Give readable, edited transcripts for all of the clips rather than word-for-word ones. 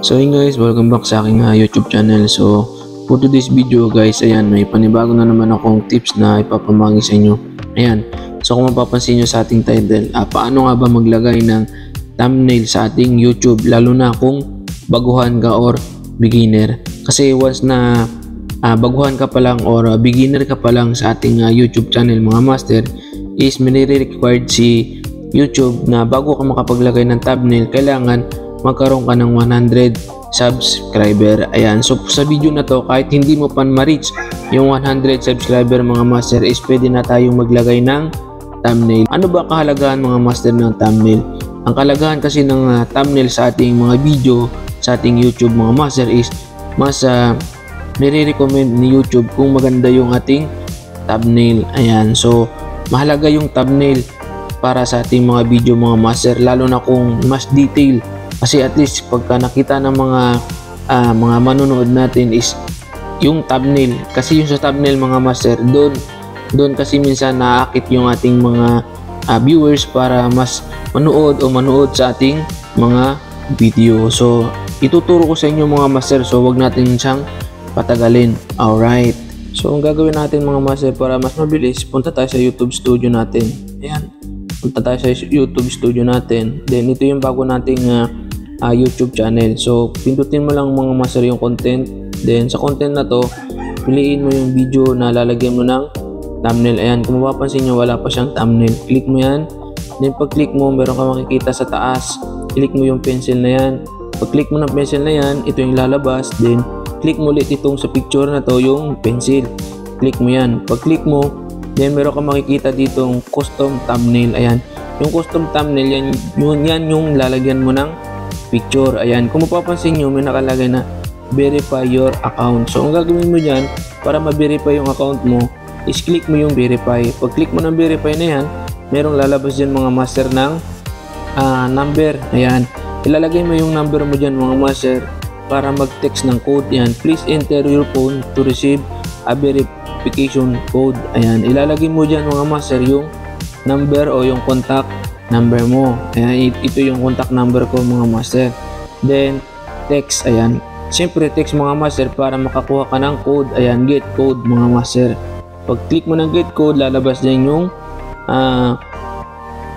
So hey guys, welcome back sa aking YouTube channel. So for today's video guys, ayan, may panibago na naman akong tips na ipapamagi sa inyo. Ayan, so kung mapapansin nyo sa ating title, paano nga ba maglagay ng thumbnail sa ating YouTube, lalo na kung baguhan ka or beginner. Kasi once na baguhan ka pa lang or beginner ka pa lang sa ating YouTube channel mga master, is required si YouTube na bago ka makapaglagay ng thumbnail, kailangan magkaroon ka ng 100 subscriber. Ayan, so sa video na to, kahit hindi mo pa ma-reach yung 100 subscriber mga master, is pwede na tayong maglagay ng thumbnail. Ano ba kahalagahan mga master ng thumbnail? Ang kahalagahan kasi ng thumbnail sa ating mga video sa ating YouTube mga master is mas nire-recommend ni YouTube kung maganda yung ating thumbnail. Ayan, so mahalaga yung thumbnail para sa ating mga video mga master, lalo na kung mas detail. Kasi at least pagka nakita ng mga manonood natin is yung thumbnail. Kasi yung sa thumbnail mga master, doon kasi minsan naakit yung ating mga viewers para mas manood sa ating mga video. So ituturo ko sa inyo mga master, so wag natin siyang patagalin. Alright, so ang gagawin natin mga master para mas mabilis, punta tayo sa YouTube studio natin. Ayan, punta tayo sa YouTube studio natin. Then ito yung bago nating YouTube channel. So pindutin mo lang mga master yung content. Then sa content na to, piliin mo yung video na lalagyan mo ng thumbnail. Ayan, kung mapapansin nyo, wala pa siyang thumbnail. Click mo yan. Then pag click mo, meron ka makikita sa taas. Click mo yung pencil na yan. Pag click mo ng pencil na yan, ito yung lalabas. Then click mo ulit itong sa picture na to, yung pencil. Click mo yan. Pag click mo, then meron ka makikita ditong custom thumbnail. Ayan, yung custom thumbnail, yan yung lalagyan mo ng picture. Ayan, kung mapapansin nyo, may nakalagay na verify your account. So ang gagawin mo dyan para ma-verify yung account mo is click mo yung verify. Pag click mo ng verify na yan, merong lalabas dyan mga master ng number. Ayan, ilalagay mo yung number mo dyan mga master para mag-text ng code. Yan, please enter your phone to receive a verification code. Ayan, ilalagay mo dyan mga master yung number o yung contact number mo. Ayan, ito yung contact number ko mga master. Then text. Ayan, siyempre text mga master para makakuha ka ng code. Ayan, get code mga master. Pag click mo ng get code, lalabas din yung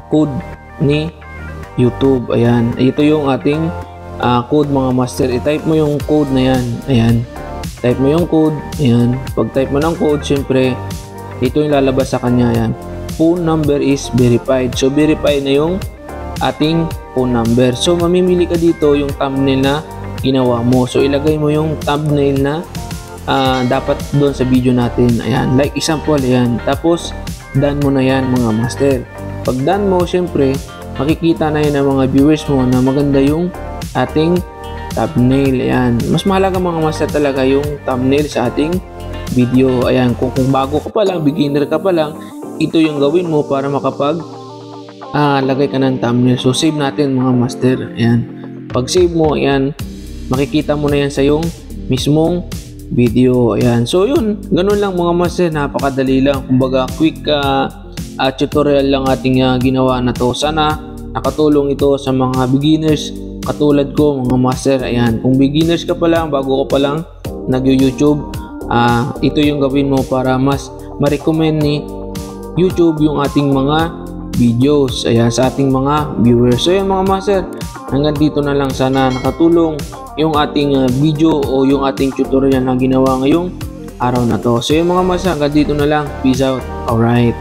code ni YouTube. Ayan, ito yung ating code mga master. I-type mo yung code na yan. Ayan, type mo yung code. Ayan, pag type mo ng code, siyempre ito yung lalabas sa kanya. Ayan, phone number is verified. So verified na yung ating phone number. So mamimili ka dito yung thumbnail na ginawa mo. So ilagay mo yung thumbnail na dapat doon sa video natin. Ayan, like example. Ayan, tapos done mo na yan mga master. Pag done mo, syempre makikita na yun ng mga viewers mo na maganda yung ating thumbnail. Ayan, mas mahalaga mga master talaga yung thumbnail sa ating video. Ayan, kung bago ka pa lang, beginner ka pa lang, ito yung gawin mo para makapag lagay ka ng thumbnail. So save natin mga master. Ayan, pag save mo, ayan, makikita mo na yan sa yung mismong video. Ayan, so yun, ganun lang mga master, napakadali lang. Kumbaga quick tutorial lang ating ginawa na to. Sana nakatulong ito sa mga beginners katulad ko mga master. Ayan, kung beginners ka pa lang, bago ka pa lang nag-YouTube, ito yung gawin mo para mas ma-recommend ni YouTube yung ating mga videos, ayan, sa ating mga viewers. So yan mga master, hanggang dito na lang. Sana nakatulong yung ating video o yung ating tutorial na ginawa ngayong araw na to. So yan mga master, hanggang dito na lang. Peace out. Alright.